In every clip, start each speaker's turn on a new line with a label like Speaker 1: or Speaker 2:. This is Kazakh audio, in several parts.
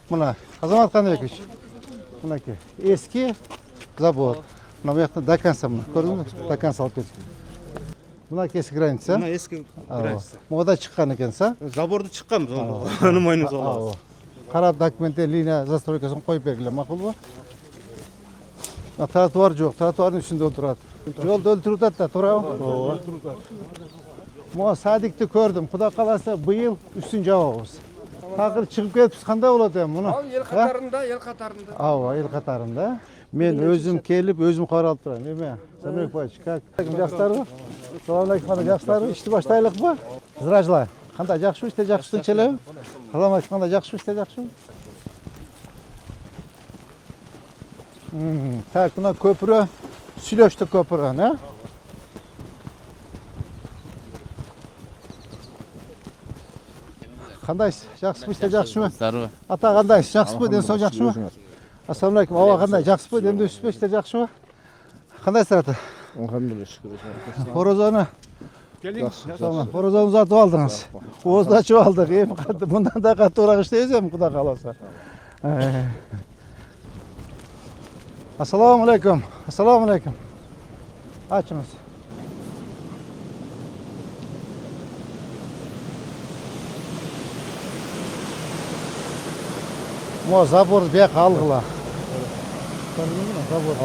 Speaker 1: Mına Azamat Kanbekov. Mınaki eski забор. Mına bu yakta Dakansa mı? Gördün mü? Dakansa alıp ketken. Mınaki eski граница.
Speaker 2: Mına eski граница.
Speaker 1: Moda çıqqan ekensa.
Speaker 2: Zaborda çıqqanбыз. Onu moynuza alabыз.
Speaker 1: Qarab dokumentте линия застройкасын коюп бергиле, макулбу? Тротуар жок, тротуардын үстүндө отурат. Жолду өлтүрүп атат да, туурабы? Mo Sadik'ti gördüm. Kuda kalasa bıyıl üstün cevabımız. Takır çıkıp gelip kanda oladı bunu.
Speaker 3: Al el katarında, el katarında.
Speaker 1: Ava el katarında. Men özüm kelip özüm qaralып турам. Эме, Самек Пач, как жакшыларбы? Салам алейкум, кандай жакшыларбы? Ишти баштайлыкпы? Зыражылар. Кандай жакшыбы, иште жакшыбы челеби? Салам алейкум, кандай жакшыбы, иште жакшыбы? Так, мына көпүрө сүйлөштү көпүрө, не? Qandaysiz? Yaxshimi, ishda yaxshimi?
Speaker 4: Zarur.
Speaker 1: Ata qandaysiz? Yaxshimi? Densoq yaxshimi? Assalomu alaykum. Ava qanday? Yaxshimi? Demda o'sibmi, ishda yaxshimi? Qandaysizlar ata?
Speaker 4: Alhamdulillah, shukr.
Speaker 1: Horozoni.
Speaker 2: Keling.
Speaker 1: Tamam. Horozoni uzatib oldingiz. O'zni ochib oldik. Bundan da qattiqroq ishlaysiz ham, xudo xolasa. Assalomu alaykum. Assalomu alaykum. Ochimiz. Mo zabor bu yoqqa alg'ila. Ko'rdingizmi? Zabor.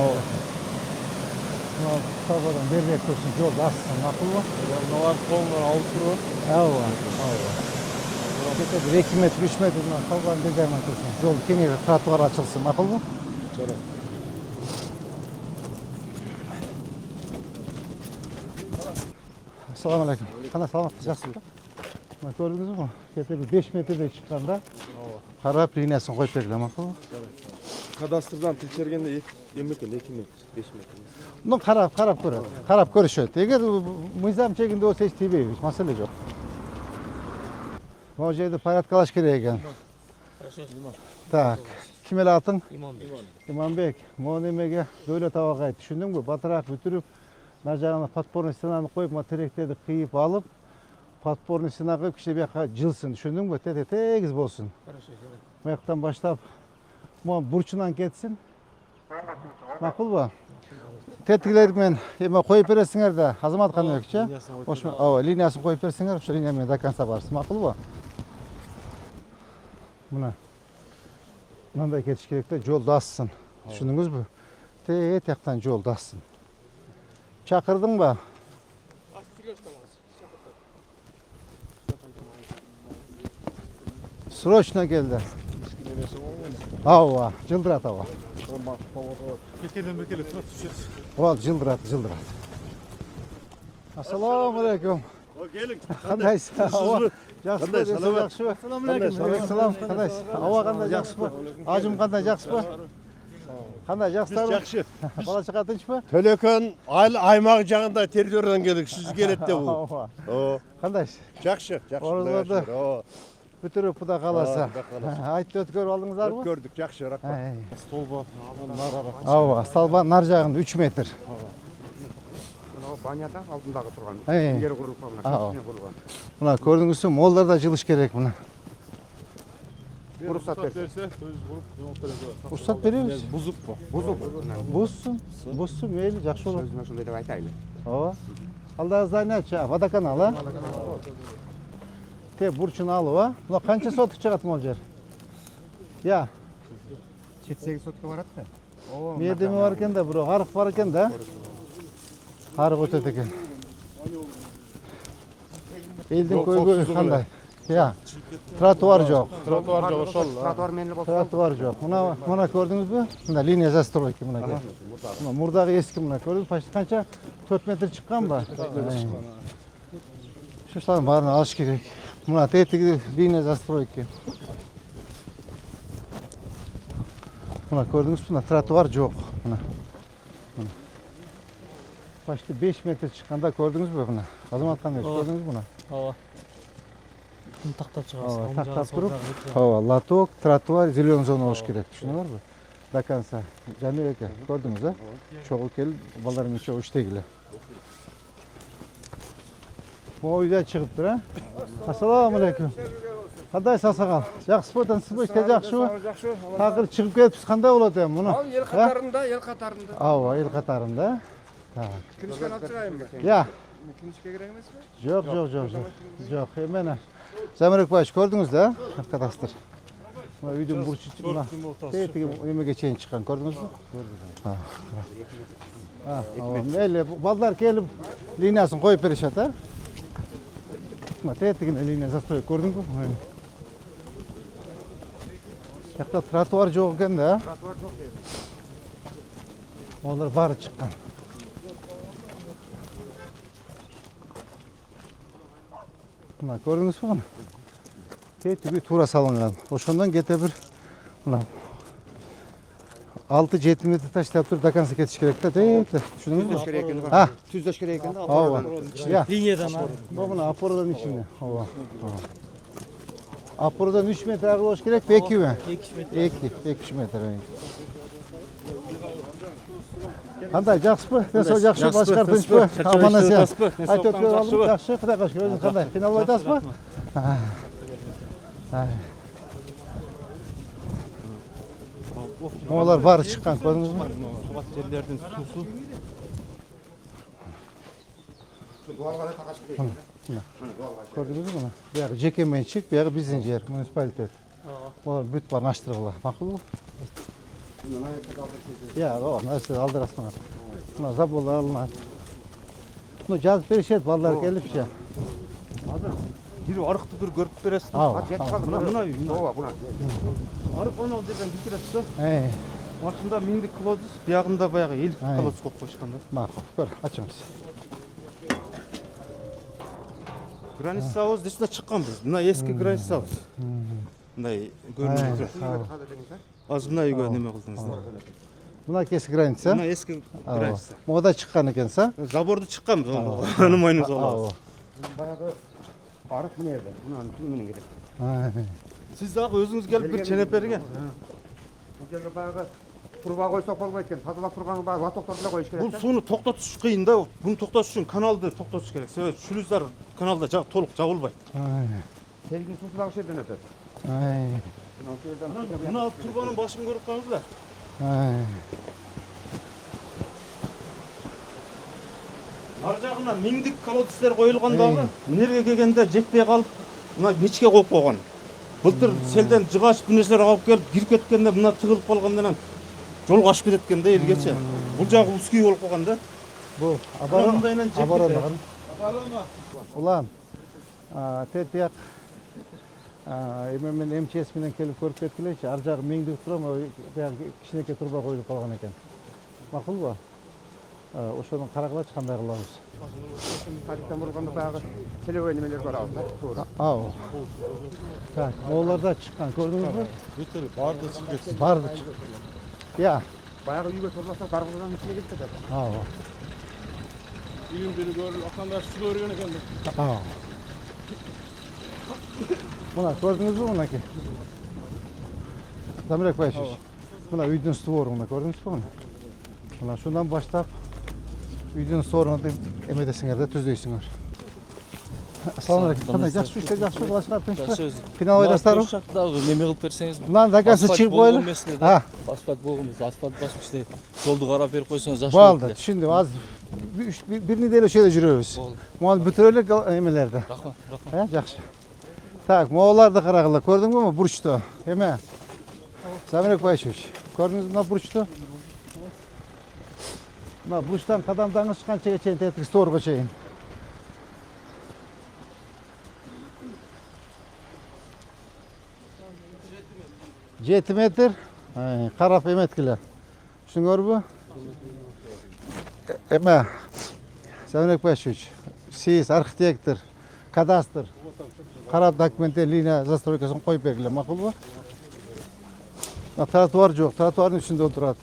Speaker 1: Mo zabordan beri tursin, yo'l assin, ma'qulmi?
Speaker 2: Bunlar qo'ldan olib turib.
Speaker 1: Ava. 2 metr, 3 metrdan qolgan degan tursin. Yo'l kengayib, trotuar ochilsin, ma'qulmi? To'g'ri. Assalomu alaykum. Qanday salomatsiz, yaxshimi? Mana ko'rdingizmi? Ketiga 5 metrda chiqqanda qarab liniyasini qo'yib bergan, ma'qulmi?
Speaker 2: Kadastrdan tekshirganda 2 metr, 2 metr, 5 metr.
Speaker 1: Bunu qarab ko'radi. Qarab ko'rishadi. Agar mizam cheginde bo'lsa hech tegmaydi, masala yo'q. Bu yerda paratkalash kerak ekan. Tak. Kim ela atın? İmanbek. Bu nimaga davlat avoga aytdi, tushundingmi? Bataraq bitirib, najag'ini podporniy stenani qo'yib, matereklarni qiyib olib, podporniy stena qo'yib, kishi bu yoqqa jilsin, tushundingmi? Tegiz bo'lsin. Bu yoqdan boshlab, bu burchidan ketsin. Ma'qul bu. Tetikler men qo'yib berasizlar-da, Azamat Kanbekov-chi. O'sha, liniyasini qo'yib bersinglar, o'sha liniya men dakansa borsiz. Ma'qul bu. Buna. Bunday ketish kerak-da, yo'lda assın. Tushundingizmi? Tet yoqdan yo'lda assın. Chaqirdingmi? Срочно keldi. Ava, jildirat ava.
Speaker 2: Kekelden bekele turat düşeriz.
Speaker 1: Val jildirat. Assalomu alaykum.
Speaker 2: Gelin.
Speaker 1: Qandaysiz? Yaxshimi? Yaxshimi?
Speaker 2: Assalomu alaykum.
Speaker 1: Salom, qandaysiz? Ava qanday, yaxshimi? Ajim qanday, yaxshimi? Qanday, yaxshilarmi?
Speaker 2: Yaxshi.
Speaker 1: Bola chaqa tinchmi?
Speaker 2: Telekan aymaq жағында территориядан келдік. Siz келеді де бұл.
Speaker 1: Qandaysiz?
Speaker 2: Жақсы.
Speaker 1: Orada bitirib xudo xolasa. Aytib o'tkirib oldingizlarmi?
Speaker 2: Gördük. Жақсы. Rahmat.
Speaker 1: Stolba nar stolba nar жағында 3 metr.
Speaker 3: Баняда алдындағы тұрған.
Speaker 1: Ей.
Speaker 3: Жер құрылып қалған.
Speaker 1: Мына көрдіңізбі, молдарда жылыш керек мына.
Speaker 3: Рұқсат берсе.
Speaker 1: Рұқсат береміз.
Speaker 2: Бұзып bu.
Speaker 1: Бұзсын, мейлі, жақсы болады.
Speaker 3: Сөзіме сондай деп айтайын.
Speaker 1: Алда здание, водоканал, а? Те бурчын алып, а? Мына қанша сотық шығатын ол жер? Я.
Speaker 3: 7-8 сотқа барады да.
Speaker 1: Мердеме бар екен да, бұры арық бар екен да? Арық өтеді екен. Елдің көйгөй қандай? Ya, trotuar жоқ.
Speaker 3: Тротуар менілі болса.
Speaker 1: Trotuar жоқ. Мына көрдіңіз бе? Мына линия застройки мына. Мына мұрдағы ескі мына көрдіңіз, почти қанша 4 метр шыққан ба? Шыштарын барын алыш керек. Мына тетігі линия застройки. Мына көрдіңіз бе? Мына trotuar жоқ. Почти 5 метр шыққанда көрдіңіз бе? Мына Azamat Kanbekov көрдіңіз бе?
Speaker 4: Тақтап шығасыз.
Speaker 1: Тақтап тұрып, лоток, тротуар, зеленый зона болуш керек. Түшүнүңөр бу? До конца. Жамил эке, көрдүңүз, а? Чогуу келип, балдарым чогуу иштегиле. Бу үйдө чыгып тур, а? Ассаламу алейкум. Qanday sasaqal? Yaxshimi, tinchmi, ishda yaxshimi?
Speaker 3: Жақсы.
Speaker 1: Taqir chiqib ketibsiz, qanday bo'ladi endi buni?
Speaker 3: Al ел қатарында, ел қатарында.
Speaker 1: Ava, el qatarında. Tak.
Speaker 3: Кінішкен алып шығайын ба?
Speaker 1: Ya,
Speaker 3: Кінішке керек емес пе?
Speaker 1: yok. Yok, hemen. Zamirek baş gördünüz de arkadaşlar. Bu videonun burcu buna. Teyitigi yemeğe çeyin çıkan gördünüz mü? Gördüm. Ha, öyle ballar gelip liniyasını koyup perişat ha. Ama teyitigi liniyası koyup gördün mü? Yakta trotuar yok ekan da.
Speaker 3: Тротуар жоқ деді.
Speaker 1: Onlar bari çıkan. Mına gördünüz mü bunu? Teyitigi tura salıngan. Oşondan gete bir mına 6-7 metre taşlap tur dakansı ketiş gerek de değil. Düşündünüz mü?
Speaker 3: Түздеш керек екен.
Speaker 1: Ha.
Speaker 3: Түздеш керек екен.
Speaker 1: Ava. Ya.
Speaker 4: Линиядан
Speaker 1: Bu buna aporodan içinde. Ava. Aporodan 3 metre ağır boş gerek mi? 2 mi? 2 metre. Qanday yaxshimi? Nasıl yaxshi boshqardingiz mı? Aman nasıl? Aytib ko'rdim. Yaxshi, Xudoga shukr. O'zingiz qanday? Final o'ydasizmi? Molar bari chiqqan, ko'rdingizmi?
Speaker 2: Suvat yerlerden susu.
Speaker 3: Дуалға да тағаш керек.
Speaker 1: Ko'rdingizmi buni? Bu yoqi jeke menchik, bu yoqi bizning yer, munitsipalitet. Bular büt barni achtiriblar. Ma'qulmi? Ya, o narsa aldirasizlar. Buna zabollar alınadi. Buni jazib berishadi, bolalar kelibcha.
Speaker 2: Bir arıqты bir görüp beresiz.
Speaker 3: Жетіп қалды.
Speaker 2: Мына үй.
Speaker 3: Ова, бұна.
Speaker 2: Арық 16 жерден бітіресіз.
Speaker 1: Ey,
Speaker 2: Артында 1000 колодец, биягында баягы 50
Speaker 1: Ай.
Speaker 2: колодец коюп койышкан да.
Speaker 1: ma'qul. Ko'r, ochamiz.
Speaker 2: Границабыз деште чыккан биз. Мына эски границабыз. Мындай көрүнүп тур. Азыр мына үйгө неме кылдыңыз да.
Speaker 1: Buna keski granitsa.
Speaker 2: Мына эски граница.
Speaker 1: Moda çıqqan ekansa.
Speaker 2: Заборду чыкканбыз. Аны мойнуңузга алабыз.
Speaker 3: Баяғы арық міне еді. Бұнан түнімен керек.
Speaker 2: Сиз дагы өзүңүз келип бир ченеп берген.
Speaker 3: Бұл жерге баяғы тұрба қойсақ болмайды екен. Тазалап тұрғаны баяғы лотоктарды да қойыш керек.
Speaker 2: Бул сууну токтотуш кыйын да. Буну токтотуш үчүн каналды токтотуш керек. Себеби шлюздар каналда толук жабылбайт.
Speaker 3: Келген сусы дағы жерден өтеді.
Speaker 2: Мына турбанын башын көрүп калыңыздар. Ар жагына миңдик колодецтер коюлган дагы энергия келгенде жетпей калып, мына мичке коюп койгон. Былтыр селден жыгач бир нерселер алып келип кирип кеткенде мына тыгылып калгандан жолго ашып кеткен да элгече. Бул жагы узкий болуп калган да.
Speaker 1: Bu
Speaker 2: Мындайынан жетпей
Speaker 1: abaron. Ulan, tetiyak men MCS bilen kelip ko'rib ketkilerçi. Ar jagı mingdik turam, kişineke turba koyulup kalgan eken. Ma'qul bu? Oşonun qaragılaç qanday kılabız?
Speaker 3: Тарихтан бұрылғанда баяғы телевой немелер бар алды.
Speaker 1: Ау. Так, оларда çıqqan gördünüz mü?
Speaker 2: Бүтүр барды чыгып.
Speaker 1: Bardı. Ya.
Speaker 3: Баяғы үйге торласа дарбыздан ішіне кетті деді.
Speaker 1: Ау.
Speaker 4: үйün biri görülüp akanda su görgen ekan.
Speaker 1: Ау. Buna gördünüz mü buna ki? Zamirek Bayşiş. Buna üydün su var buna gördünüz mü bunu? Buna şundan başlayıp üydün sorunu da emedesinger de tüzdeysinger. Assalamu alaikum. Qanday yaxshi ishlar, yaxshi qilishlar tinchmi? Final o'ynasizlar?
Speaker 4: Неме кылып берсеңиз.
Speaker 1: Мына дагасы чыгып коелу. Ha,
Speaker 4: Асфальт болгонбуз, асфальт басып иштейт. Жолду карап берип койсоңуз жакшы
Speaker 1: болду. Түшүндүм. Az bir nedelе şöyle жүрөбүz.
Speaker 4: Болду.
Speaker 1: Муну бүтүрөлүк эмелерде.
Speaker 4: Рахмат, рахмат.
Speaker 1: Ha, жакшы. Так, мооларды карагыла. Көрдүңбү мына бурчту? Эме. Zamirek Bayşiş. Gördünüz mü mына бурчту? Mына бурчтан кадамдаңыз канчага чейин тетик сторго чейин? 7 metr. Qarab emetkiler. Tushuningizmi? Ema. Zamirek Bayşiş. Siz arxitektor, kadastr. Qarab dokumentlar, liniya застройкасын qo'yib bergilar, ma'qulmi? Trotuar yo'q, trotuarning içinde o'tiradi.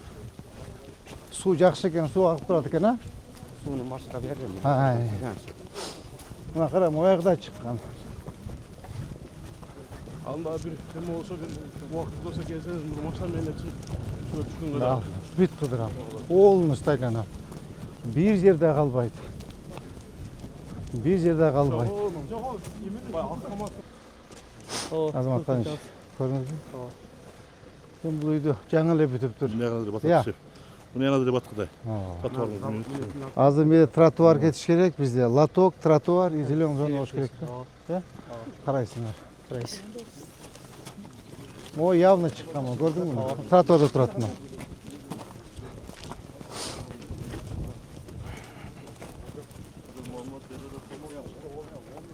Speaker 1: Suv yaxshi ekan, suv oqib turadi ekan, ha?
Speaker 3: Суны маршрутқа бердім.
Speaker 1: Ha. Mana qara, moyaqda chiqqan.
Speaker 5: Anda bir tema olsa bir vakit olsa gelseniz durmazsan benimle şöyle çıkın kadar.
Speaker 1: Ya, bit qidirам. Olmuş stakana. Bir yerde qalbaydı. Bir yerde qalbaydı.
Speaker 5: Yok oğlum, yemin ederim. Bak, akşama
Speaker 1: Азамат таныш. Көрдүңүзбү? Мен бул үйдү жаңы эле бүтүптүр.
Speaker 5: Мына yanada batkıda.
Speaker 1: Азыр менде тротуар кетиш керек бизде. Лоток, тротуар, зелёный зона болуш керек да. Карайсыңар.
Speaker 6: Карайсыз.
Speaker 1: О, явно чыккан, көрдүңбү? Тротуарда турат мына.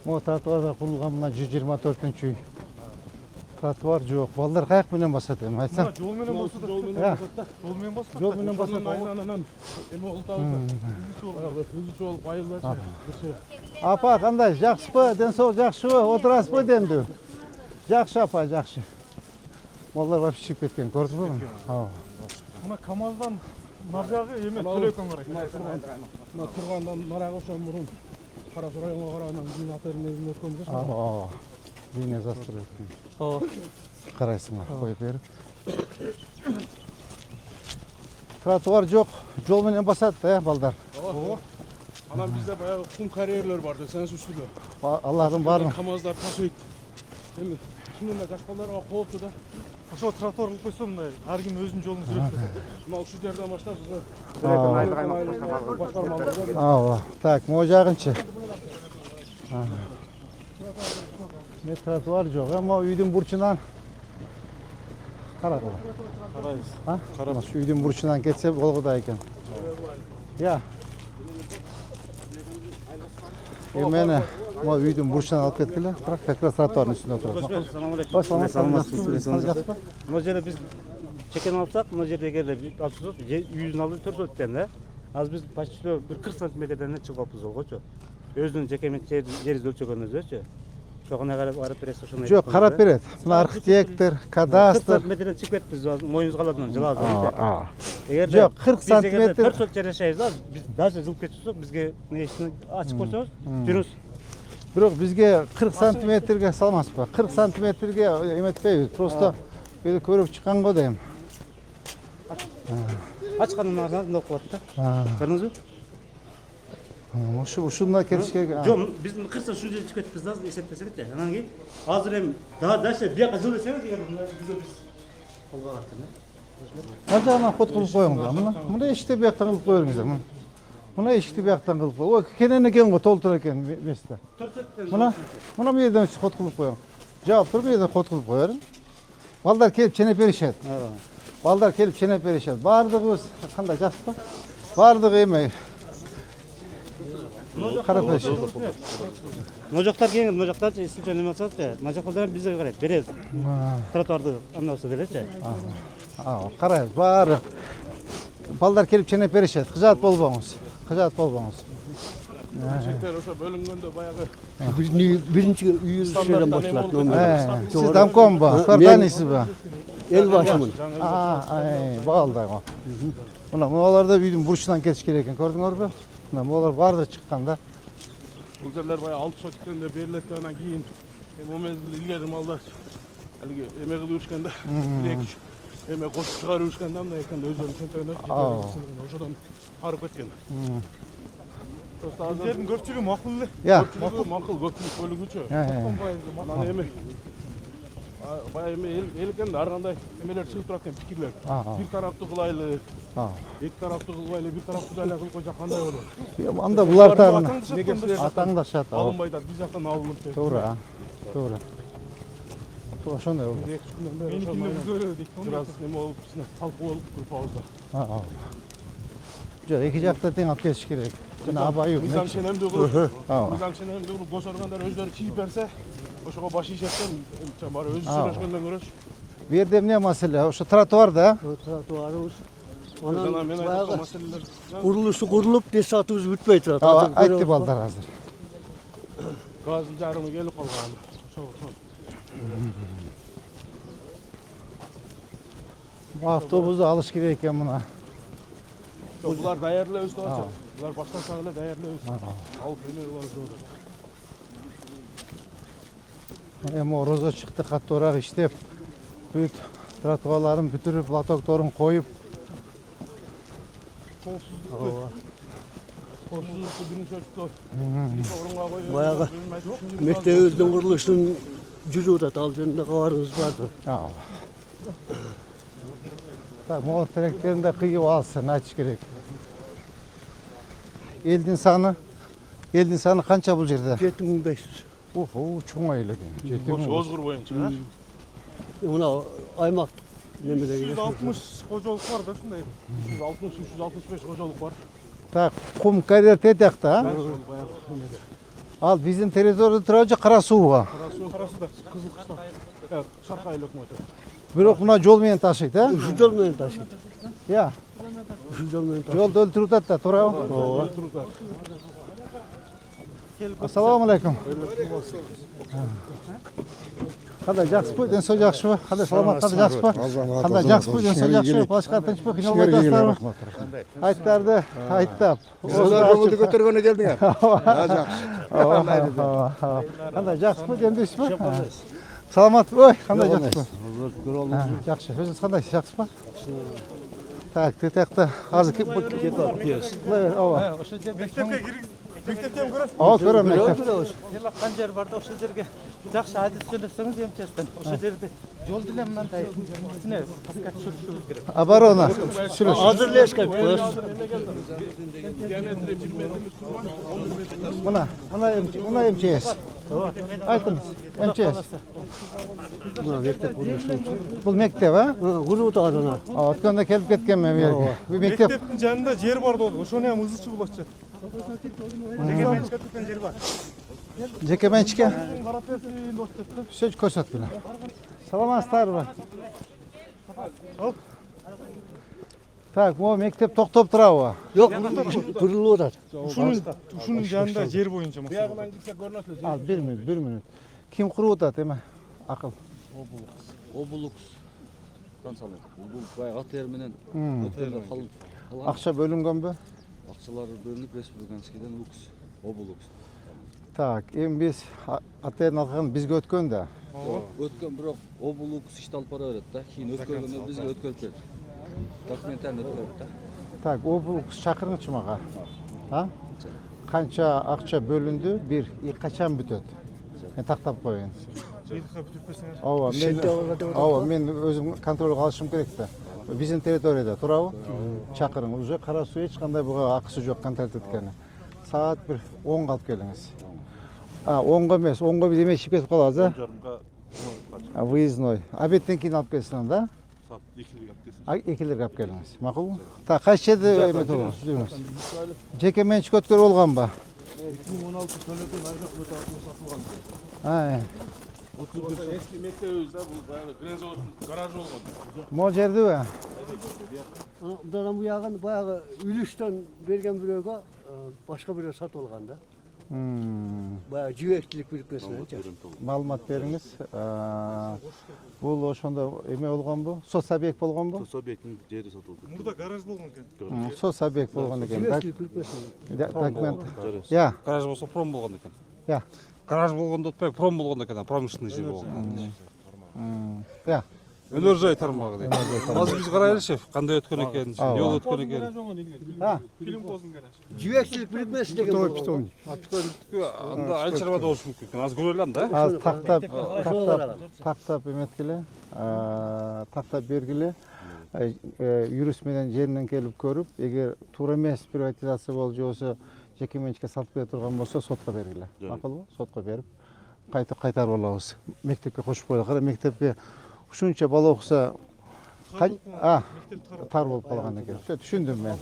Speaker 1: О, тротуарда курулган мына 124-үй. Тротуар жок. Балдар каяк менен басат эми айтсаң?
Speaker 5: Жол менен болсо да. Жол менен басат.
Speaker 1: Жол менен басат.
Speaker 5: Айнанан. Эми ултабызда. Түзүчү болуп айылдачы.
Speaker 1: Апа, кандай? Жакшысызбы? Ден соолук жакшыбы? Отурасызбы дендүү? Жакшы апа, жакшы. Балдар вообще чыгып кеткен, көрдүңүзбү?
Speaker 5: Мына КамАЗдан нар жагы эме төлөкөн карайт. Мына тургандан нарагы ошон мурун Кара Суу районуна карагандан кийин атырын өзүнө өткөнбүз.
Speaker 1: Линия застроек. Карайсыңар, коюп берип. Тротуар жок, жол менен басат да, балдар.
Speaker 5: Анан бизде баягы кум карьерлер бар да, сенс үстүдө.
Speaker 1: Аллахдын баарын.
Speaker 5: КамАЗдар ташыйт. Эми чынында жаш балдарга кооптуу да. Ошо тротуар кылып койсо мындай ар ким өзүнүн жолун жүрөт. Мына ушул жерден баштап
Speaker 1: Ооба. Так, могу жагынчы. Не тротуар жок, эми үйдүн бурчунан карагыла.
Speaker 5: карайбыз.
Speaker 1: Карап, ушу үйдүн бурчунан кетсе болгодай экен. Я. Мени могу үйдүн бурчунан алып кеткиле. Бирок как раз тротуардын үстүндө турат.
Speaker 6: Саламатсызбы? Мына жерде биз чекен алсак, мына жерде эгерде алсак, үйдүн алды 4 өттөн да. Азыр биз почти бир 40 сантиметрден чыгып алыппыз болгочу. Өзүнүн жеке жерибизди өлчөгөнүбүзчү. Ошону карап бересиз ошону.
Speaker 1: Жок, карап берет. Мына архитектор, кадастр.
Speaker 6: 40 сантиметрден чыгып кетпиз, моюнубузга алат жылап.
Speaker 1: Жок, 40 сантиметр.
Speaker 6: 4 сот жер жашайбыз да. Биз даже жылып кетсек, бизге несini ачып койсоңуз, жүрүңүз.
Speaker 1: Бирок бизге 40 сантиметрге салмаспы. 40 сантиметрге эметпейбиз. Просто бир көрүп чыккан го дейм.
Speaker 6: Ачкандан артынан мындай болуп калат да. Көрдүңүзбү?
Speaker 1: Ушундай кетиш керек.
Speaker 6: Жок, биз 40 сот ушул жерге чыгып кетпиз да, эсептесек да. Анан кийин азыр эми дальше бияка жыл десеңиз, бизге биз колго каттым да.
Speaker 1: Мына жагынан ход кылып коюңуздар. Мына эшикти бияктан кылып кое бериңиздер. Мына эшикти бияктан кылып кой. Ой, кенен экен го, толтур экен месте. Мына бу жерден ход кылып коюң. Жаап туруп, бу жерден ход кылып кое бериң. Балдар келип ченеп беришет. Балдар келип ченеп беришет. Бардыгыбыз кандай жакшыбы? Бардыгы эме. Карап беришет.
Speaker 6: Мына жактар кең, мына жактар исинче неме атат да. Мына жактар бизге карайт, беребиз. Тротуарды андаса беречи.
Speaker 1: Карайбыз, баары. Балдар келип ченеп беришет. Кыжаат болбоңуз. Кыжаат болбоңуз.
Speaker 5: Чектер ошо бөлүнгөндө баягы
Speaker 7: Birinci üyesinden başlattım.
Speaker 1: Siz damkombo, көрдөнүсүзбү?
Speaker 7: El başımın.
Speaker 1: Балдар го. Мына буларда үйдүн бурчунан кетиш керек экен, көрдүңөрбү? Мына булар баардыгы чыккан да.
Speaker 5: бул жерлер баягы 6 соткенде берилет да, анан кийин эми о мезгилде илгери малдар алиги эме кылып жүрүшкөндө, эме кошуп чыгарып жүрүшкөндө андай экен да, өздөрүнүн чөнтөгүнө ошодон арып кеткен. Просто жердин көпчүлүгү макул эле. Көпчүлүгү макул, көпчүлүк бөлүгүчү. Анан эми баягы эме эл экен да, ар кандай эмелер чыгып турат экен, пикирлер. Бир тараптуу кылайлы, эки тараптуу кылбайлы, бир тараптуу эле кылып койсок кандай болот?
Speaker 1: Анда булар тагы атаңдашат.
Speaker 5: Алынбайт, биз жактан алынып деп.
Speaker 1: Туура. Туура. Ошондой болду.
Speaker 5: Бир аз неме болуп, талкуу болуп группабызда.
Speaker 1: Жок, эки жакта тең алып кетиш керек. Жана абайы.
Speaker 5: Мыйзам ченемдүү кылып, мыйзам ченемдүү кылып госоргандар өздөрү чийип берсе, ошого баш ийишеттен баары өзү сүйлөшкөндөн көрөчү.
Speaker 1: Бу жерде эмне маселе? Ошо тротуар да.
Speaker 7: Trotuarımız.
Speaker 5: Жана мен айткан маселелер.
Speaker 7: Kuruluşu kurulup bir saatimiz bitmey turат.
Speaker 1: Айтты балдар азыр.
Speaker 5: Газдын жарымы келип калган.
Speaker 1: Автобусту алыш керек экен мына.
Speaker 5: Булар даярдылап өстүп атат. Булар баштасак эле даярдылап алып келип алышат.
Speaker 1: Эми розо чыкты, каттуураак иштеп, бүт тротуарларын бүтүрүп, лотокторун коюп.
Speaker 5: Коопсуздукту биринчи очту.
Speaker 7: Bayağı mektebimizin kuruluşunun жүріп жатат. Ал жерде кабарыбыз бар.
Speaker 1: Al. Так, мол теректерин de кыйып алсын, айтыш керек. Элдин саны канча бул жерде?
Speaker 7: 7500.
Speaker 1: Чоң айыл экен. 7000.
Speaker 5: Озгур боюнча.
Speaker 7: Мына аймактык немедеги.
Speaker 5: 360 кожолук бар да ушундай. 360-365 кожолук бар.
Speaker 1: Так, кум карьер тетекта, а? Ал биздин территорияда турабы же Кара Сууга?
Speaker 5: Карасуда Кызыл Кыштан. Шаркы айыл өкмөтү.
Speaker 1: Бирок мына жол менен ташыйт, а?
Speaker 7: Ушу жол менен ташыйт.
Speaker 1: Я,
Speaker 7: Ушу жол менен ташыйт.
Speaker 1: жолду өлтүрүп атат да, туурабы?
Speaker 7: Ооба.
Speaker 1: Ассаламу алейкум. Кандай жакшысызбы? Ден соо жакшыбы? Кандай саламат, кандай жакшысызбы? Кандай жакшысызбы? Ден соо жакшыбы? Башка тынчпы? Кыйналбай жатсыздарбы? Айттарды айттап.
Speaker 3: Көңүлдү көтөргөнү келдиң.
Speaker 1: Кандай жакшысызбы? Демдейсизби? Саламат, ой, кандай жакшысызбы? Жакшы. Өзүңүз кандайсыз? Жакшысызбы? Так, тетекте азыр кетип калабыз. Ооба.
Speaker 5: Ошо жерде мектептен көрөсүз.
Speaker 1: Ооба, көрөм мектеп.
Speaker 6: Эле канжер бар да ошол жерге жакшы адис жөнөтсөңүз эмчестен ошол жерде жол деле мындай кичине паска түшүрүшүбүз керек.
Speaker 1: Оборона.
Speaker 7: Азыр эле эскеп коёбуз.
Speaker 1: Мына МЧС. Айтыңыз, МЧС.
Speaker 7: Мына мектеп курулушу.
Speaker 1: Бул мектеп, а?
Speaker 7: Куруп атат ана.
Speaker 1: Өткөндө келип кеткен мен берге. Бул мектеп.
Speaker 5: Мектептин жанында жер бар болду. Ошону эми ызычы болчу.
Speaker 1: Жеке менчикке.
Speaker 5: Карапетин оттеп.
Speaker 1: Сөз көрсөткүлө. Саламатсыздарбы? Так, могу мектеп токтоп турабы?
Speaker 7: Жок, курулуп атат.
Speaker 5: Ушунун жанында жер боюнча максат. Биягынан кирсе көрүнөт эле.
Speaker 1: Ал, 1 минут. Ким куруп атат эми? Акыл.
Speaker 8: Обулукс консалент. Бул баягы АТР менен
Speaker 1: Акча бөлүнгөнбү?
Speaker 8: акчалары бөлүнүп республиканскийден лукс, обулукс.
Speaker 1: Так, эми биз АТР алган бизге өткөн да.
Speaker 8: Өткөн бирок обулукс ишти алып бара берет да. Кийин өткөргөндө бизге өткөрүп берет. Документтерин өткөрөт да.
Speaker 1: Так, обулукс чакырыңчы мага. А? Канча акча бөлүндү? Бир, качан бүтөт? Мен тактап коеюн. Ооба, мен өзүм контролго алышым керек да. Биздин территорияда турабы? Чакырың. Уже Кара Суу эч кандай буга акысы жок контроль эткени. Саат бир 10 алып келиңиз. 10го эмес, 10го биз эме чип кетип калабыз, а? Выездной. Обедтен кийин алып келсиң да?
Speaker 5: Саат 2-ге алып келсин.
Speaker 1: 2-лерге алып келиңиз. Макулбу? Так, кайсы жерде эме турабыз? Жеке менчик өткөрүп алганбы?
Speaker 5: 2016 төлөдөн айрак өтө сатылган. Eski mektebimizde bu Grenzo'nun garajı olmadı.
Speaker 1: Могу жердиби?
Speaker 7: Мындан буягын баягы үлүштөн берген бирөөгө башка бирөө сатып алган да. Баягы жибектилик бирикмесине.
Speaker 1: Маалымат бериңиз. Бул ошондо эме болгонбу? Соц объект болгонбу?
Speaker 5: Соц объекттин жери сатылды. Мурда гараж болгон экен.
Speaker 1: Соц объект болгон экен.
Speaker 7: Жибектилик бирикмесине.
Speaker 1: Документ. Я.
Speaker 9: Гараж болсо пром болгон экен.
Speaker 1: Я.
Speaker 9: Гараж болгондо өтпөй, пром болгон экен, промышленный жер болгон.
Speaker 1: Я.
Speaker 9: Өнөр жай тармагы дейт. Азыр биз карайлычы, кандай өткөн экен, жол өткөн экен.
Speaker 5: Film bozun garaj.
Speaker 7: Жибектилик бирикмеси деген.
Speaker 9: Анда айчарбада болушу мүмкүн экен. Аз көрөлөм да.
Speaker 1: Az tактап эметкиле, тактап бергиле. Юрист менен жеринен келип көрүп, эгер туура эмес приватизация болуп же болсо жеке менчикке сатып бере турган болсо сотко бергиле. Макулбу? Сотко берип кайтарып алабыз. Мектепке кошуп коелу. Кара мектепке ушунча бала окуса тар болуп калган экен. Всё түшүндүм мен.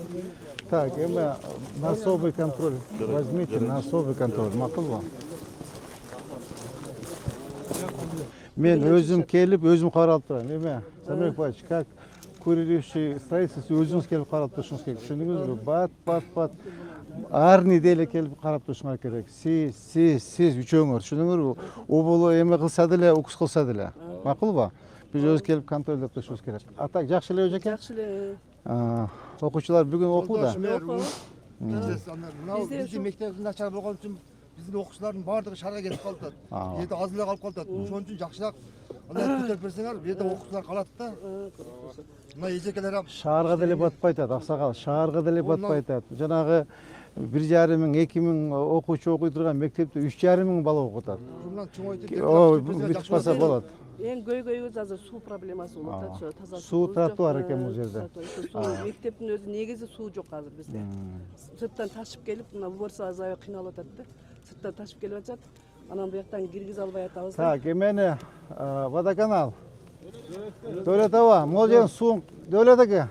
Speaker 1: Так, эми на особый контроль. Возьмите на особый контроль. Макулбу? Мен өзүм келип, өзүм каралып турам. Эме, Самиров Павлович, как курирующий строительство өзүңүз келип карап турушуңуз керек. Түшүндүңүзбү? Бат. Ар неделе келип карап турушуңар керек. Сиз үчөөңөр, түшүндүңүзбү? Оболо эме кылса деле, укус кылса деле. Макулбу? Биз өзү келип контролдоп турушубуз керек. А так жакшы эле эжеке?
Speaker 7: Жакшы эле.
Speaker 1: Окуучулар бүгүн окууда.
Speaker 3: Мынау биздин мектептин начар болгон үчүн биздин окуучулардын баардыгы шаарга кетип калып атат. Бу жерде аз эле калып калып атат. Ошон үчүн жакшыраак андай көтөрүп берсеңер, бу жерде окуучулар калат да. Мына эжекелер ham
Speaker 1: Шаарга деле батпай атат, аксагал. Шаарга деле батпай атат. Жанагы 1,5 мың, 2 мың оқушы оқый тұрған мектепте 3,5 мың бала оқытады.
Speaker 3: Ушундан чоңойтуп
Speaker 1: О, бүтүп калса болот.
Speaker 10: Эң көйгөйүбүз азыр суу проблемасы болуп атат. Таза
Speaker 1: Суу тротуар экен бул жерде.
Speaker 10: Мектептин өзү негизи суу жок азыр бизде. Сырттан ташып келип, мына уборсабыз аябай кыйналып атат да. Сырттан ташып келип атат. Анан буяктан киргизе албай атабыз.
Speaker 1: Так, эмени водоканал. Дөлөтова, могул жердин суун Дөлөт аке.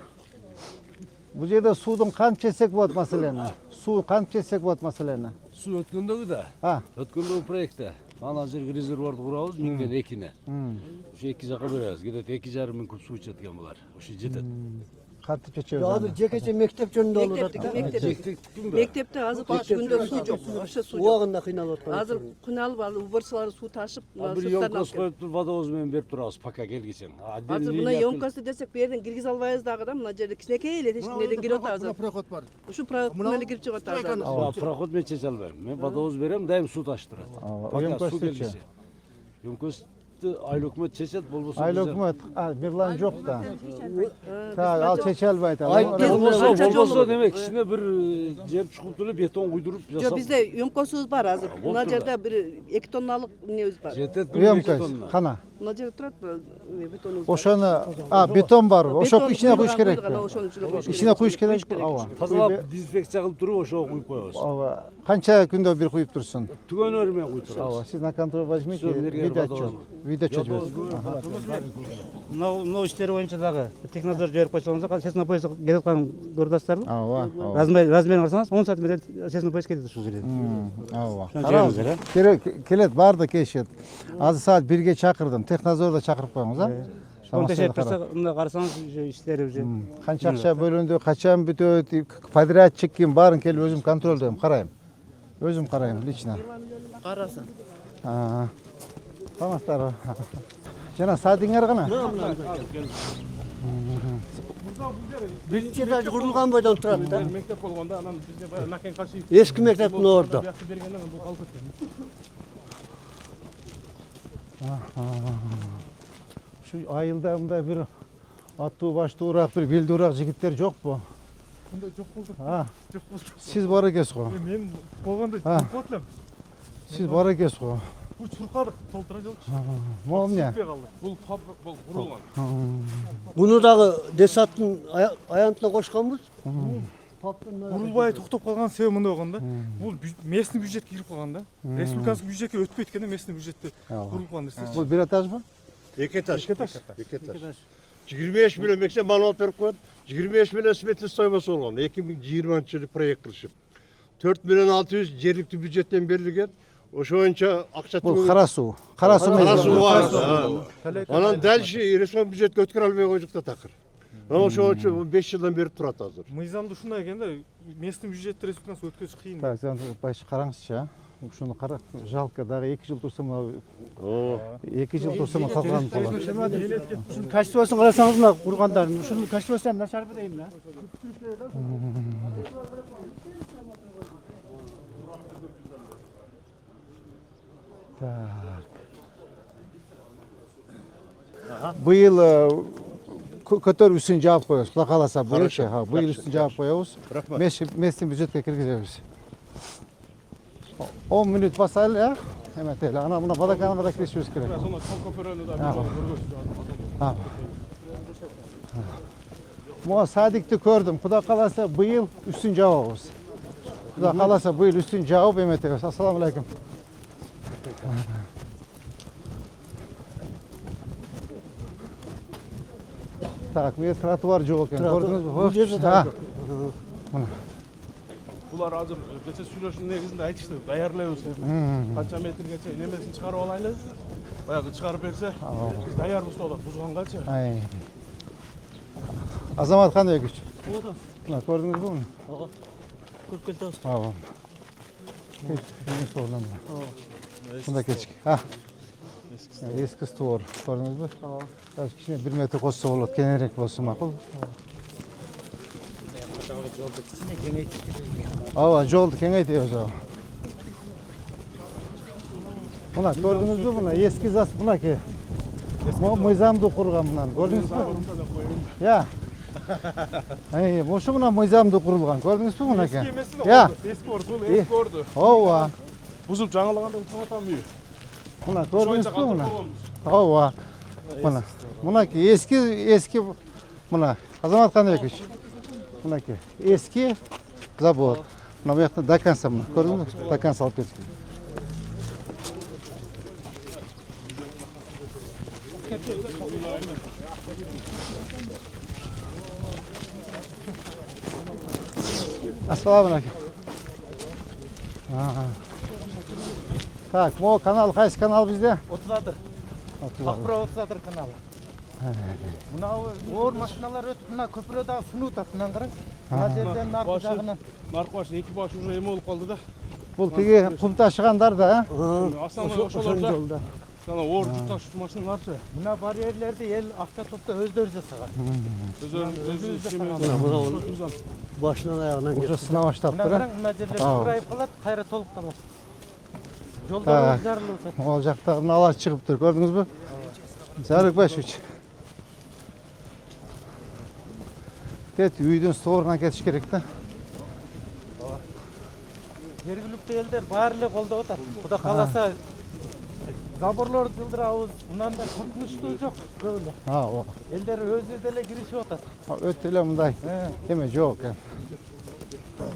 Speaker 1: Бул жерде суудун канча эсек болот маселени? Суу канча эсек болот маселени?
Speaker 11: Су өткөндөгү да. Өткөндөгү проектте. Ана жерге резервуарды курабыз 1000ден 2-не. Ошо 2 жака беребиз. Кетет 2,5 мың куб суу ичет экен булар. Ошо жетет.
Speaker 1: Кантип чечебиз?
Speaker 7: Азыр жекече мектеп жөнүндө болуп атат.
Speaker 10: Мектепте азыр баш күндө суу жок. Ошо суу жок.
Speaker 7: Убагында кыйналып атат.
Speaker 10: Азыр кыйналып ал уборсалар суу ташып,
Speaker 11: Бир ёмкасы коюп туруп водовоз менен берип турабыз пока келгичен.
Speaker 10: Азыр мына ёмкасы десек бу жерден киргизе албайбыз дагы да, мына жерде кичинекей эле тешиктерден кирип атабыз.
Speaker 3: Проход бар.
Speaker 10: Ушу проходтун эле кирип чыгып атабыз.
Speaker 11: Проход мен чече албайм. Мен водовоз берем, дайым суу ташып турат. Пока суу келгиче. Ёмкасы айыл өкмөт чечет, болбосо.
Speaker 1: Айыл өкмөт, Мирлан жок да. Так, ал чече албайт.
Speaker 11: Болбосо демек кичине бир жер чукуп эле бетон куйдуруп
Speaker 10: Жок,
Speaker 11: жасап.
Speaker 10: бизде ёмкосубуз бар азыр. Мына жерде бир 2 тонналык эмебиз бар.
Speaker 11: Жетет
Speaker 1: Ёмкость, кана?
Speaker 10: Мына жерде турат бетонубуз.
Speaker 1: Ошону, бетон бар. Ошо ичине куюш керек. Ичине куюш керек. Ооба.
Speaker 11: Тазалап дезинфекция кылып туруп ошого куюп коебуз.
Speaker 1: Ооба. Канча күндө бир куюп турсун?
Speaker 11: Түгөнөр менен куюп турабыз.
Speaker 1: Ооба. Сиз на контроль возьмите, видео отчет.
Speaker 6: Мынау иштер боюнча дагы технадзор жиберип койсоңуздар, естественно поезд келип аткан көрдастардын.
Speaker 1: Ооба.
Speaker 6: Размерин карасаңыз 10 сантиметр естественно поезд келет ушул жерге.
Speaker 1: Ооба. Келет, барды кешет. Азыр саат 1ге чакырдым. Технадзорду чакырып коюңуз,
Speaker 6: Шон тешеп берсе, мында карасаңыз уже иштери уже.
Speaker 1: Канча акча бөлүндү, качан бүтөт, подрядчик ким барын келип өзүм контролдойм, карайм. Өзүм карайм лично.
Speaker 10: Карасын.
Speaker 1: Саламаттар. Жана саатыңар кана?
Speaker 7: Биринчи этаж курулган бойдон турат да.
Speaker 5: Мектеп болгондо анан бизде баягы Накен Кашиев.
Speaker 7: Эски мектептин ордо.
Speaker 5: Бияқты бергенден бул калып кеткен.
Speaker 1: Şu айылда мындай бир аттуу баштуураак бир белдуураак жигиттер жокпу?
Speaker 5: Мындай жок болду. Жок болду.
Speaker 1: Сиз бар экенсиз го.
Speaker 5: Мен болгондо чуркап элем.
Speaker 1: Сиз бар экенсиз го.
Speaker 5: Бул чуркадык, толтура жокчу.
Speaker 1: Могу эмне?
Speaker 5: Бул фабрика курулган.
Speaker 7: Буну дагы Десаттын аянтына кошконбуз.
Speaker 5: Курулбай токтоп калган себеби мындай болгон да. Бул местный бюджетке кирип калган да. Республикалык бюджетке өтпөйт экен да, местный бюджетте курулуп калган нерсе.
Speaker 1: Бул бир этажбы?
Speaker 4: 2 этаж. 2 этаж. 25 миллион мексе мануал берип коет. 25 миллион сметный стоимость болгон. 2020-жылы проект кылышып. 4 миллион 600 жергиликтүү бюджеттен берилген. Ошо боюнча акча
Speaker 1: Бул кара суу. Кара суу
Speaker 4: бар. Анан дальше республика бюджетке өткөрө албай койдук да такыр. Ошо үчүн 5 жылдан бери турат азыр.
Speaker 5: Мыйзамды ушундай экен да, местный бюджетте республикасы өткөзүш кыйын.
Speaker 1: Так, сен байшы караңызчы. Ушуну кара, жалко дагы 2 жыл турса мына 2 жыл турса мына калган болот.
Speaker 7: Ушунун качествосун карасаңыз мына кургандардын, ушунун качествосу начарбы дейм да.
Speaker 1: Так. Быйыл көтөрүп үстүн жаап коебуз. Кудай кааласа быйылчы, быйыл үстүн жаап коебуз. Местный бюджетке киргизебиз. 10 минут басайлы, эметели. Ана мына водоканалга да киришибиз керек.
Speaker 5: Сонда көпөрөнү да көргөзүп.
Speaker 1: Могу садикти көрдүм. Кудай кааласа быйыл үстүн жаабыз. Кудай кааласа быйыл үстүн жаап эметебиз. Ассаламу алейкум. Так, мен тротуар жок экен. Көрдүңүзбү? Мына.
Speaker 5: Булар азыр кече сүйлөшүүнүн негизинде айтышты, даярлайбыз деп. Канча метргече немесин чыгарып алайлы. Баягы чыгарып берсе, биз даярбыз болот, бузгангачы.
Speaker 1: Азамат Ханбекович. Мына көрдүңүзбү муну?
Speaker 7: Ага. Көрүп келдиңиз.
Speaker 1: Ооба. Кечки орнун. Мында кечки. Эски створ. Көрдүңүзбү? Ооба. Кичине 1 метр косса болот, кененирээк болсо макул. Ооба, жолду кеңейтебиз. Мына көрдүңүзбү? Мына эски зас мынакей. Мыйзамдуу курган мынаны. Көрдүңүзбү? Я. Ошо менен мыйзамдуу курулган. Көрдүңүзбү мынакей?
Speaker 5: Eski emesi de
Speaker 1: Ya.
Speaker 5: oldu. Eski ordu, бұл eski ordu.
Speaker 1: Ооба.
Speaker 5: Buzulup жаңалағанда ұтылматам үй.
Speaker 1: Мына көрдүңүзбү мына? Ооба. Мына. Мынакей эски мына Азамат Каныбекович. Мынакей эски завод. Мына бу жакта до конца мына. Көрдүңүзбү? До конца алып кеткен. Assalamu alaikum. Так, могу канал, кайсы канал бізде?
Speaker 2: 36. Ақпыра 36 каналы. Мынау оор машиналар өтіп, мына көпірдегі суны ұтады, мынаны қараң. Мына жерден нарқы жағынан.
Speaker 5: Нарқыбаш екі баш уже эме болуп қалды да.
Speaker 1: Бұл тиги кум ташыгандар да,
Speaker 5: Основной ошолор да. Sana оор жүк ташуучу машиналарчы.
Speaker 2: Мына барьерлерді ел автотопта өздері жасаған.
Speaker 5: Өзү жасаған.
Speaker 7: Başından ayağından
Speaker 1: уже сына баштап
Speaker 2: Мына
Speaker 1: тұр.
Speaker 2: қараң, мына жерлер құрайып қалады, қайра толықталады.
Speaker 1: Так.
Speaker 2: Жолдар жарылып жатады.
Speaker 1: Ол жақтағы мыналар шығып тұр, көрдіңіз бе? Жарыкбашевич. Кет, үйден сторына кетіш керек та.
Speaker 2: Жергілікті елдер барлығы қолдап отыр. Құда қаласа заборларды жылдырабыз, мындан да қорқыныштуу жоқ көбүнө. Элдер өзү деле киришип атат.
Speaker 1: Өтө эле мындай эме жок.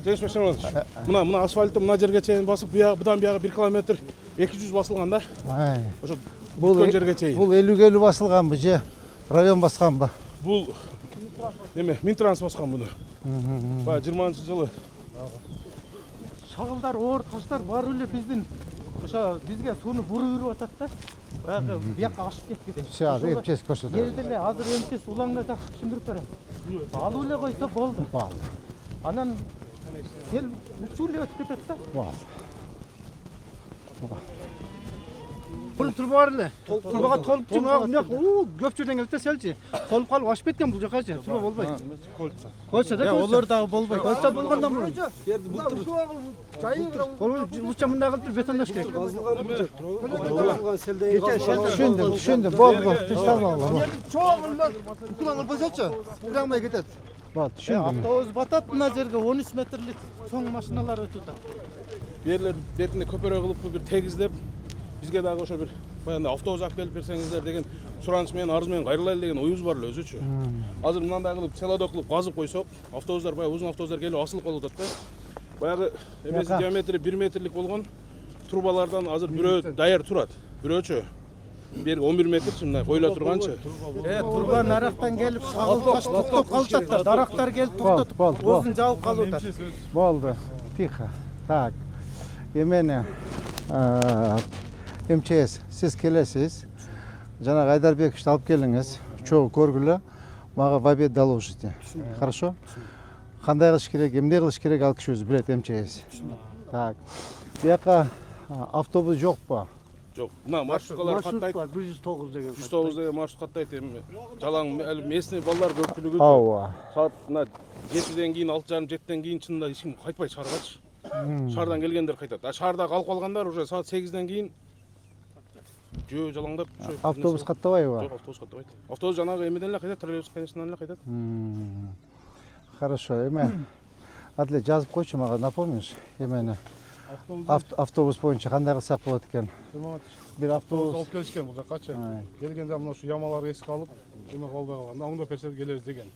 Speaker 5: Жеңиш Машимович, мына асфальтты мына жерге чейин басып, будан бияга 1 километр 200 басылган да. Ошо бүткөн жерге чейин.
Speaker 1: Бул 50 басылганбы же район басканбы?
Speaker 5: Бул эме Минтранс баскан муну. Баягы 20-жылы.
Speaker 2: Шагылдар, оор таштар бар эле биздин ошо бизге сууну буруп уруп атат да. Баягы бияка ашып кеткен.
Speaker 1: Шаар эмчес көрсөтөт.
Speaker 2: Элде эле азыр эмчес улаңга так түшүндүрүп берем. Алып эле койсо болду. Анан ел учур эле өтүп кетет да.
Speaker 12: Бұл тұрба бар эле. Тұрбаға толып жумак мынак көп жерден келет да селчи. Толуп калып ашып кеткен бул жака же. Тұрба болбойт. Койча да.
Speaker 2: Олар дагы болбойт.
Speaker 12: Койча болгондон мурун. Лучше мындай кылып бетондош керек.
Speaker 1: Түшүндүм. Болду. Түшүндүм.
Speaker 3: Чоңурлар укулаңыр болсочу, укуламай кетет.
Speaker 1: Түшүндүм.
Speaker 2: Автобус батат мына жерге 13 метрлик чоң машиналар өтүп атат.
Speaker 5: Берлер бетине көпөрө кылып бир тегиздеп, бизге дагы ошо бир баягы автобус алып келип берсеңиздер деген сураныч менен арыз менен кайрылайлы деген оюбуз бар эле өзүчү. Азыр мындай кылып селодок кылып казып койсок, автобустар баягы узун автобустар келип асылып калып атат да. Баягы эмеси диаметри 1 метрлик болгон трубалардан азыр бирөө даяр турат. Бирөөчү бери 11 метрчи мындай коюла турганчы.
Speaker 2: Турба нарактан келип шагылып токтоп калышат да. Дарактар келип токтотуп, озун жабып калып атат.
Speaker 1: Болду. Тихо. Так. Эмени МЧС сиз келесиз. Жана Айдарбековичти алып келиңиз. Чогуу көргүлө. Мага в обед доложите. Хорошо? Кандай кылыш керек, эмне кылыш керек ал киши өзү билет МЧС. Так. Бияка автобус жокпу?
Speaker 5: Жок. Мына маршруткалар каттайт.
Speaker 7: 109 деген.
Speaker 5: 109 деген маршрут каттайт эми. Жалаң местный балдар көпчүлүгү.
Speaker 1: Ооба.
Speaker 5: Саат мына 7ден кийин 6:30 7ден кийин чынында эч ким кайтпайт шааргачы. Шаардан келгендер кайтат. А шаарда калып калгандар уже саат 8ден кийин жөө жалаңдап
Speaker 1: Автобус каттабайбы?
Speaker 5: Жок, автобус каттабайт. Автобус жанагы эмеден эле кайтат, троллейбус конечнан эле кайтат.
Speaker 1: Хорошо, эме Адле жазып койчу мага, напомнишь эмени? Автобус боюнча кандай кылсак болот экен?
Speaker 5: Бир автобус алып келишкен бул жакачы. Келгенде мына ушу ямаларды эске алып, эме калбай калганда аңда персет келебиз деген.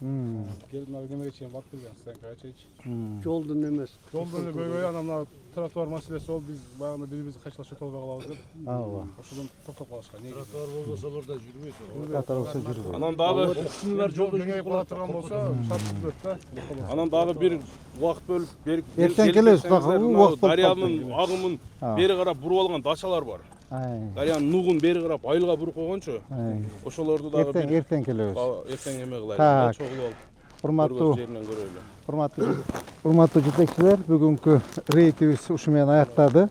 Speaker 5: Келип мына кемеге чейин барып келген, станцияга чейин.
Speaker 7: Жолдун эмес.
Speaker 5: Жолдун эле көйгөй анан мына тротуар маселеси болуп биз баягы бири-бирибизди кайчылашып өтө албай калабыз деп.
Speaker 1: Ооба.
Speaker 5: Ошодон токтоп калышкан.
Speaker 11: Тротуар болбосо аларда жүрбөйт.
Speaker 1: Тротуар болсо жүрбөйт.
Speaker 5: Анан дагы ушунлар жолдо кеңейип кала турган болсо, шарт түзөт да. Анан дагы бир убакыт бөлүп берип
Speaker 1: эртең келебиз, убакыт болуп
Speaker 5: дарыянын агымын бери карап буруп алган дачалар бар. Дарыянын нугун бери карап айылга буруп койгончу.
Speaker 1: Ошолорду дагы эртең келебиз.
Speaker 5: Эртең эме кылайлы, чогулуп алып.
Speaker 1: Урматтуу жетекчилер, бүгүнкү рейдибиз ушу менен аяктады.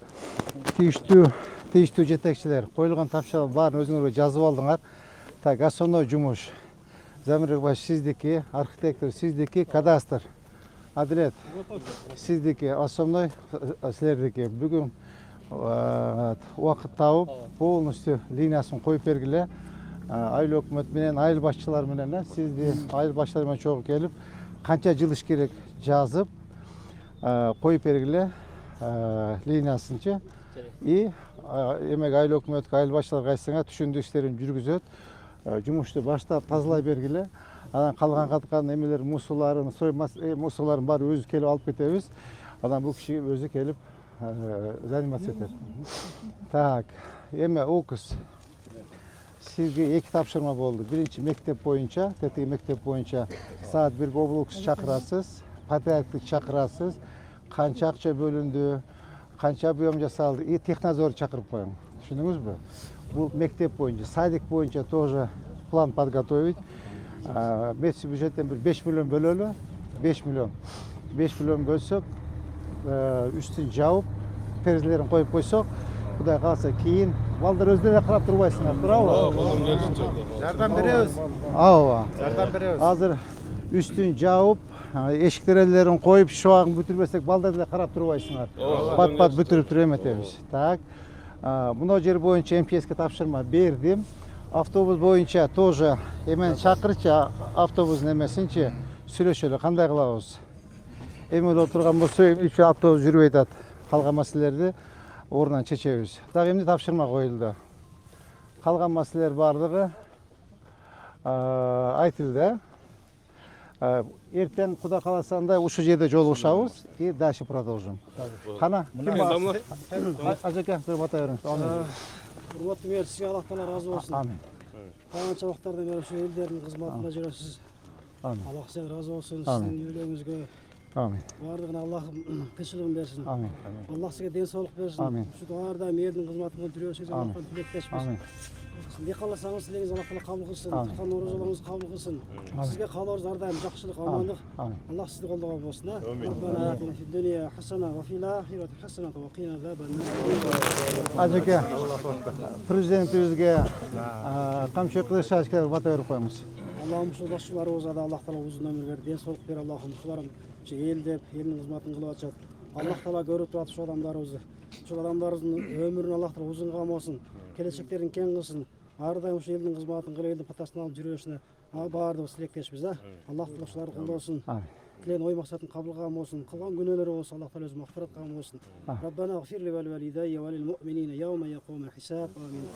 Speaker 1: Тийиштүү жетекчилер коюлган тапшырмалардын баарын өзүңөр жазып алдыңар. Так, основной жумуш Замирбаш сиздики, архитектор сиздики, кадастр Адилет сиздики, основной силердики. Бүгүн убакыт табып полностью линиясын коюп бергиле. айыл өкмөт менен, айыл башчылары менен сизди айыл башчылары менен чогуу келип, канча жыл иш керек жазып, коюп бергиле линиясынчы. И эмек айыл өкмөткө, айыл башчыларга айтсаңар, түшүндүк иштерин жүргүзөт. Жумушту баштап тазалай бергиле. Анан калган каткан эмелер, мусуларын, мусуларын баары өзү келип алып кетебиз. Анан бул киши өзү келип заниматься этет. Так, эме укус. Сизге 2 тапшырма болду. Биринчи мектеп боюнча, тетиги мектеп боюнча саат 1 облукс чакырасыз, патриархты чакырасыз, канча акча бөлүндү, канча буем жасалды, и технадзор чакырып коюң. Түшүндүңүзбү? Бул мектеп боюнча, садик боюнча тоже план подготовить. Месяц бюджеттен bir 5 миллион бөлөлү, 5 миллион. 5 миллион бөлсөк, үстүн жауып, перделерин коюп койсок, Кудай кааласа кийин балдар өздөрү карап турбайсыңар, туурабы?
Speaker 12: Жардам беребиз.
Speaker 1: Ооба.
Speaker 12: Жардам беребиз.
Speaker 1: Азыр үстүн жауып, эшик терезелерин коюп, шубагын бүтүрбөсөк балдар деле карап турбайсыңар. Пат-пат бүтүрүп туруп эметебиз. Так. Мына жер боюнча МЧСке тапшырма бердим. Автобус боюнча тоже эмен чакырчы, автобустун эмесинчи сүйлөшөлү, кандай кылабыз? Эми отурган болсо, үчөө автобус жүрбөй атат. Калган маселелерди орунан чечебиз. Дагы эмне тапшырма коюлду? Калган маселелер баардыгы айтылды. Эртең Кудай кааласаңда ушу жерде жолугушабыз и дальше продолжим. Кана, ажеке, бата бериңиз.
Speaker 12: Урматтуу мэр, сизге Аллах таала ыраазы болсун.
Speaker 1: Амин.
Speaker 12: Канча убактардан бери ушу элдердин кызматында жүрөсүз.
Speaker 1: Амин.
Speaker 12: Аллах сизге ыраазы болсун. Сиздин үйлөрүңүзгө
Speaker 1: Амин.
Speaker 12: баардыгына Аллах тынччылыгын берсин.
Speaker 1: Амин.
Speaker 12: Аллах сизге ден соолук берсин.
Speaker 1: Амин.
Speaker 12: Ушу ар мэрдин кызматында жүрөсүңүз, Аллахтан тилектешпиз.
Speaker 1: Амин.
Speaker 12: Эмне кааласаңыз силерге Аллах таала кабыл кылсын. Туткан оорузууларыңызды кабыл кылсын. Сизге каалоорубуз ар дайым жакшылык, амандык. Аллах сизди колдогон болсун. Раббана атина фид дунья хасана ва фил ахирати хасана ва кина азабан нар.
Speaker 1: Ажеке, президентибизге камчы кылышачка бата берип коюңуз.
Speaker 12: Аллахым ушул башчыларыбызга да Аллах таала узун өмүр берип, ден соолук бер. Аллахым ушуларым эл деп, элдин кызматын кылып атышат. Аллах таала көрүп турат ушул адамдарыбызды. Ушул адамдардын өмүрүн Аллах таала узун камасын, келечектерин кең кылсын. Ар дайым ушул элдин кызматын кылып, элдин патасын алып жүрүшүнө баардыгыбыз тилектешпиз. Аллах таала ушуларды колдосун. Тілен ой мақсатын қабыл қылған болсын. Қылған күнәлері болса Аллах тағала өзі мағфират қылған болсын. Раббана ғфир ли вәл валидайя вәлил муъминина яума яқумул хисаб. Амин.